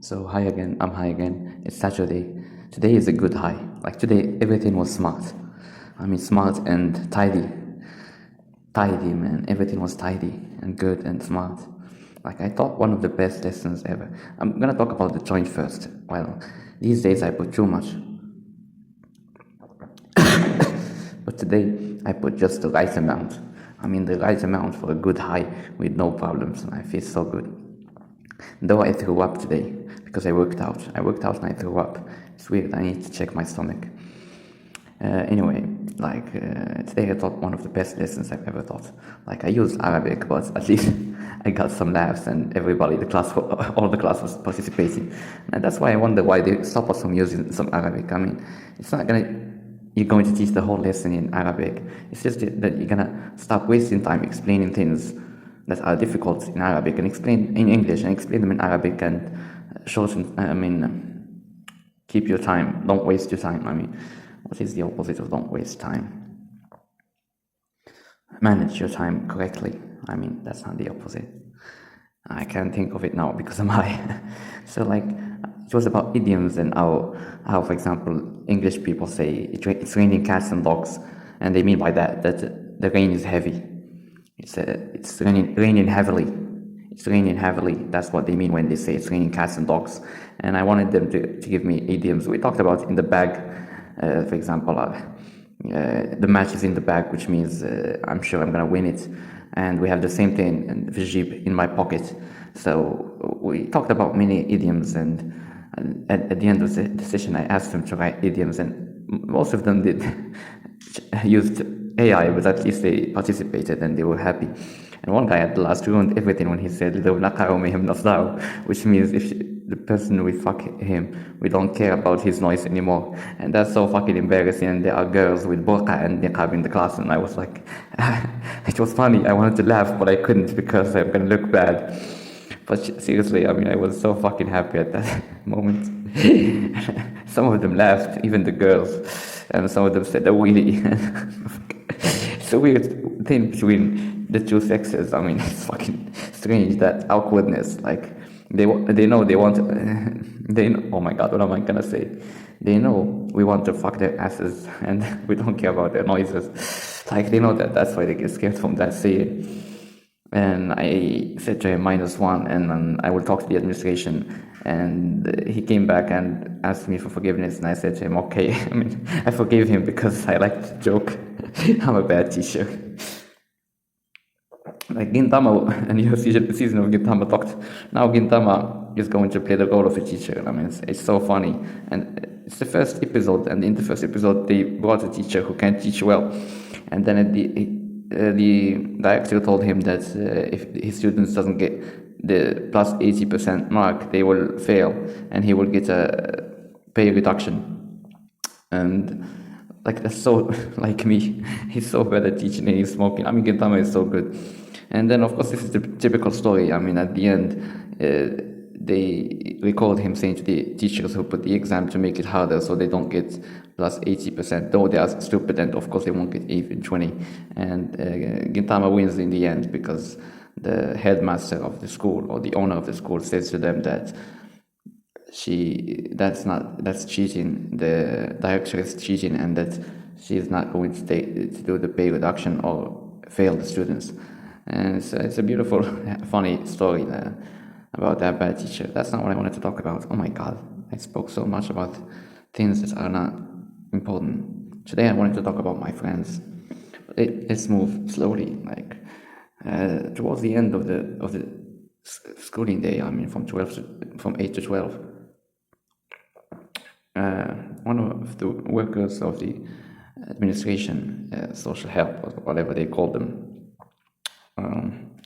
So hi again, I'm hi again. It's Saturday. Today is a good high. Like today, everything was smart. I mean, smart and tidy. Tidy, man. Everything was tidy and good and smart. Like I thought one of the best lessons ever. I'm gonna talk about the joint first. Well, these days I put too much. But today I put just the right amount. I mean, the right amount for a good high with no problems. I feel so good. Though I threw up today because I worked out. I worked out and I threw up. It's weird. I need to check my stomach. Anyway, today I taught one of the best lessons I've ever taught. Like I used Arabic, but at least I got some laughs and everybody, all the class was participating. And that's why I wonder why they stop us from using some Arabic. I mean, you're going to teach the whole lesson in Arabic. It's just that you're gonna stop wasting time explaining things that are difficult in Arabic and explain in English and explain them in Arabic and keep your time. Don't waste your time. I mean, what is the opposite of don't waste time? Manage your time correctly. I mean, that's not the opposite. I can't think of it now because I'm high. So it was about idioms and how for example, English people say it's raining cats and dogs, and they mean by that the rain is heavy. It's raining heavily. It's raining heavily. That's what they mean when they say it's raining cats and dogs. And I wanted them to give me idioms. We talked about in the bag, for example, the match is in the bag, which means I'm sure I'm going to win it. And we have the same thing in the jeep in my pocket. So we talked about many idioms, and at the end of the session, I asked them to write idioms, and most of them used AI, but at least they participated and they were happy. And one guy at the last ruined everything when he said, which means if the person we fuck him, we don't care about his noise anymore. And that's so fucking embarrassing. And there are girls with burqa and niqab in the class, and I was like, it was funny. I wanted to laugh, but I couldn't because I'm gonna look bad. But seriously, I mean, I was so fucking happy at that moment. Some of them laughed, even the girls, and some of them said, "Oh, really?" It's a weird thing between the two sexes. I mean, it's fucking strange, that awkwardness. Like they know they want. They know, oh my god, what am I gonna say? They know we want to fuck their asses, and we don't care about their noises. Like they know that. That's why they get scared from that saying. And I said to him -1, and then I will talk to the administration. And he came back and asked me for forgiveness, and I said to him, okay. I mean, I forgave him because I like to joke. I'm a bad teacher. Like Gintama, and the season of Gintama talked. Now Gintama is going to play the role of a teacher. I mean, it's so funny. And it's the first episode, and in the first episode, they brought a teacher who can't teach well. And then at the director told him that if his students doesn't get the plus 80% mark, they will fail, and he will get a pay reduction. And like that's so like me. He's so bad at teaching and he's smoking. I mean, Gintama is so good. And then of course this is the typical story. I mean, at the end, they record him saying to the teachers who put the exam to make it harder so they don't get plus 80%, though they are stupid, and of course they won't get even 20. And Gintama wins in the end because the headmaster of the school, or the owner of the school, says to them that that's cheating. The director is cheating, and that she is not going to do the pay reduction or fail the students. And it's a beautiful, funny story about that bad teacher. That's not what I wanted to talk about. Oh my god, I spoke so much about things that are not important. Today I wanted to talk about my friends. Let's move slowly. Towards the end of the schooling day, I mean from 8 to 12, one of the workers of the administration, social help, or whatever they call them,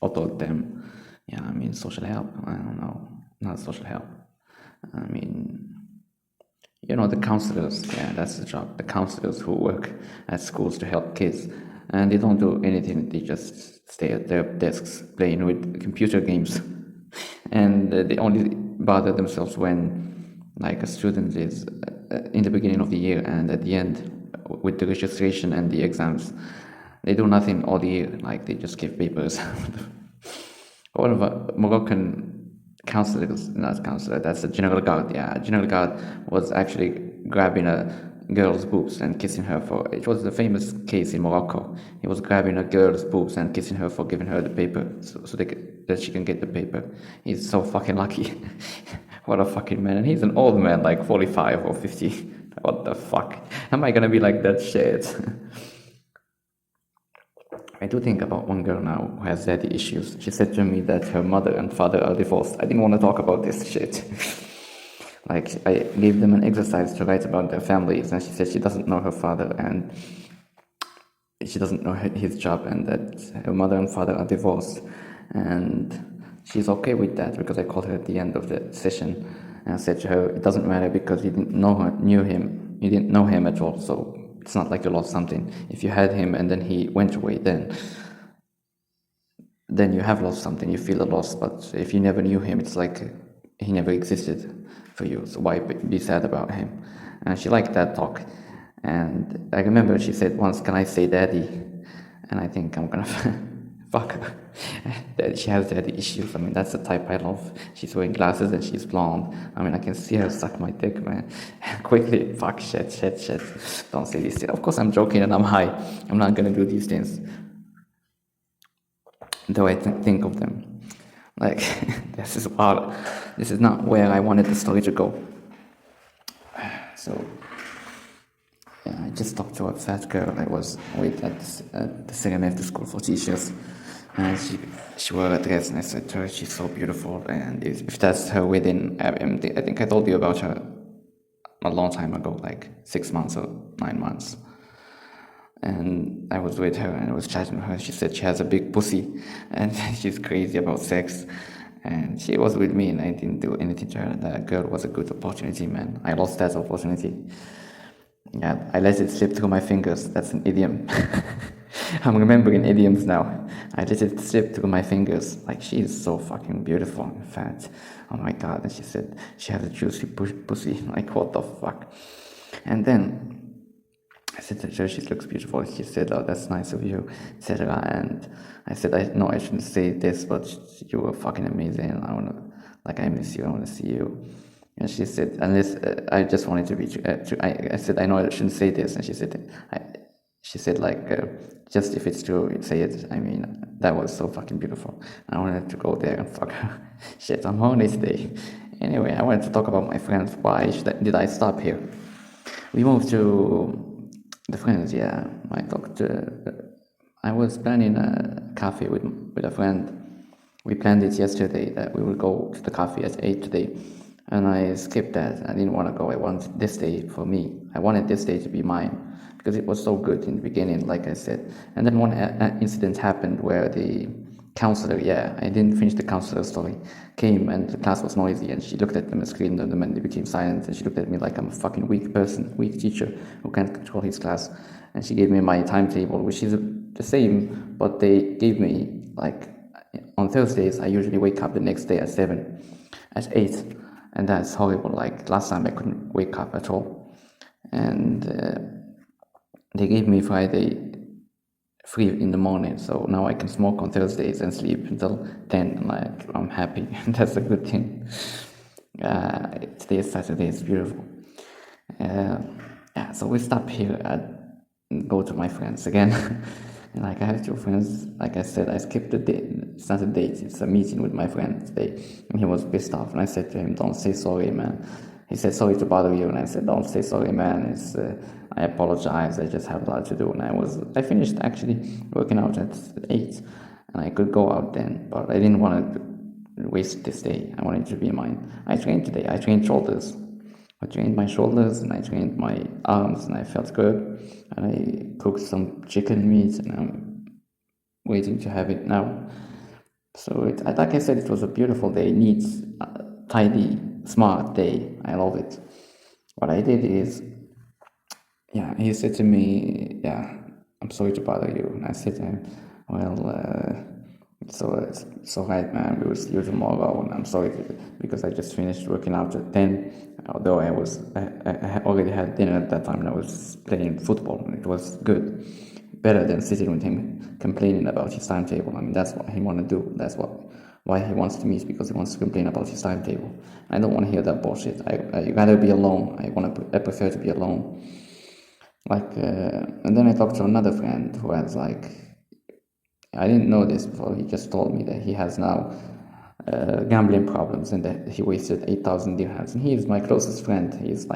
or told them, yeah, I mean social help, I don't know, not social help, I mean, you know, the counselors. Yeah, that's the job. The counselors who work at schools to help kids, and they don't do anything. They just stay at their desks playing with computer games, and they only bother themselves when, like, a student is in the beginning of the year, and at the end with the registration and the exams. They do nothing all the year. Like they just give papers. One of a Moroccan that's a general guard. Yeah, a general guard was actually grabbing a girl's boobs and kissing her for. It was the famous case in Morocco. He was grabbing a girl's boobs and kissing her for giving her the paper, that she can get the paper. He's so fucking lucky. What a fucking man. And he's an old man, like 45 or 50. What the fuck? Am I gonna be like that shit? I do think about one girl now who has daddy issues. She said to me that her mother and father are divorced. I didn't want to talk about this shit. Like, I gave them an exercise to write about their families, and she said she doesn't know her father and she doesn't know his job, and that her mother and father are divorced. And she's okay with that, because I called her at the end of the session and I said to her, it doesn't matter because you didn't know him at all, so it's not like you lost something. If you had him and then he went away, then you have lost something, you feel a loss. But if you never knew him, it's like he never existed for you, so why be sad about him? And she liked that talk. And I remember she said once, can I say daddy? And I think I'm gonna fuck her. She has daddy issues. I mean, that's the type I love. She's wearing glasses and she's blonde. I mean, I can see her suck my dick, man. Quickly, fuck, shit. Don't say these things. Of course, I'm joking and I'm high. I'm not gonna do these things. Though I think of them. Like, this is wild. This is not where I wanted the story to go. So, yeah, I just talked to a fat girl I was with at the CMF, School for Teachers. And she wore a dress, and I said to her, she's so beautiful. And if that's her wedding, I think I told you about her a long time ago, like 6 months or 9 months. And I was with her and I was chatting with her. She said she has a big pussy and she's crazy about sex. And she was with me and I didn't do anything to her. That girl was a good opportunity, man. I lost that opportunity. Yeah, I let it slip through my fingers. That's an idiom. I'm remembering idioms now. I let it slip through my fingers. Like, she is so fucking beautiful and fat. Oh my god. And she said she has a juicy pussy. Like, what the fuck? And then I said to her, she looks beautiful. She said, oh, that's nice of you, etc. And I said, I know I shouldn't say this, but you were fucking amazing. I miss you. I want to see you. And she said, unless I just wanted to be. I said, I know I shouldn't say this. And she said, just if it's true, say it. I mean, that was so fucking beautiful. I wanted to go there and fuck her. Shit, I'm horny today. Anyway, I wanted to talk about my friends. Why did I stop here? We moved to the friends, yeah. I was planning a cafe with a friend. We planned it yesterday that we would go to the cafe at 8 today. And I skipped that. I didn't want to go. I wanted this day for me. I wanted this day to be mine because it was so good in the beginning, like I said. And then one incident happened where the counselor, I didn't finish the counselor story, came and the class was noisy and she looked at them and screamed at them and they became silent and she looked at me like I'm a fucking weak teacher who can't control his class. And she gave me my timetable, which is the same, but they gave me, like, on Thursdays, I usually wake up the next day at 7, at 8. And that's horrible. Like, last time I couldn't wake up at all. And they gave me Friday free in the morning, so now I can smoke on Thursdays and sleep until 10, and I'm happy. That's a good thing. Today is Saturday, it's beautiful. So we stop here and go to my friends again. And I have 2 friends. Like I said, I skipped the date. It's not a date, it's a meeting with my friend today. And he was pissed off. And I said to him, don't say sorry, man. He said, sorry to bother you. And I said, don't say sorry, man. I apologize. I just have a lot to do. And I finished actually working out at 8. And I could go out then. But I didn't want to waste this day. I wanted it to be mine. I trained today. I trained shoulders. I trained my shoulders and I trained my arms and I felt good. And I cooked some chicken meat and I'm waiting to have it now. So like I said, it was a beautiful day, neat, tidy, smart day. I love it. What I did is, he said to me, I'm sorry to bother you. And I said to him, well, it's alright, man. We will see you tomorrow. And I'm sorry because I just finished working out at 10. Although I already had dinner at that time and I was playing football. And it was good. Better than sitting with him complaining about his timetable. I mean, that's what he wanted to do. That's what why he wants to meet, because he wants to complain about his timetable. I don't want to hear that bullshit. I rather be alone. I prefer to be alone. And then I talked to another friend who has I didn't know this before. He just told me that he has now gambling problems and that he wasted 8,000 dirhams. And he is my closest friend. He is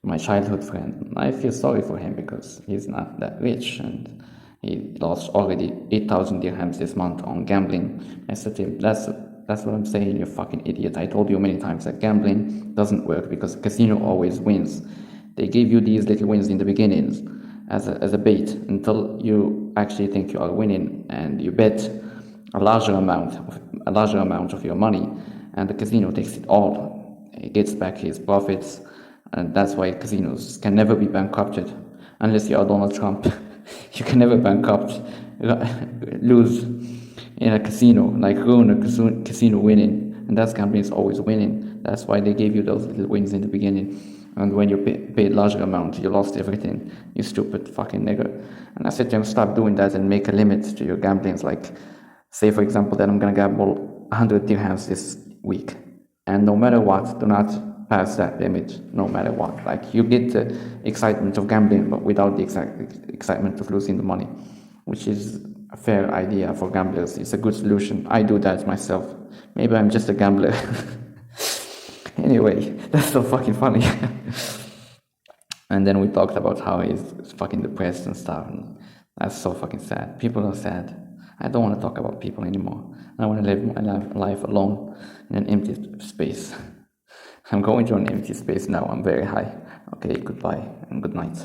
my childhood friend. I feel sorry for him because he's not that rich and he lost already 8,000 dirhams this month on gambling. I said to him, that's what I'm saying, you fucking idiot. I told you many times that gambling doesn't work because the casino always wins. They give you these little wins in the beginnings as a bait until you actually think you are winning, and you bet a larger amount of your money, and the casino takes it all. It gets back his profits, and that's why casinos can never be bankrupted unless you are Donald Trump. You can never bankrupt, lose in a casino, ruin a casino winning, and that's gambling is always winning. That's why they gave you those little wins in the beginning. And when you paid larger amount, you lost everything, you stupid fucking nigger. And I said to him, stop doing that and make a limit to your gamblings. Say for example that I'm gonna gamble 100 dirhams this week, and no matter what, do not pass that limit, no matter what. You get the excitement of gambling, but without the excitement of losing the money, which is a fair idea for gamblers. It's a good solution. I do that myself. Maybe I'm just a gambler. Anyway, that's so fucking funny. And then we talked about how he's fucking depressed and stuff. And that's so fucking sad. People are sad. I don't want to talk about people anymore. I want to live my life alone in an empty space. I'm going to an empty space now. I'm very high. Okay, goodbye and good night.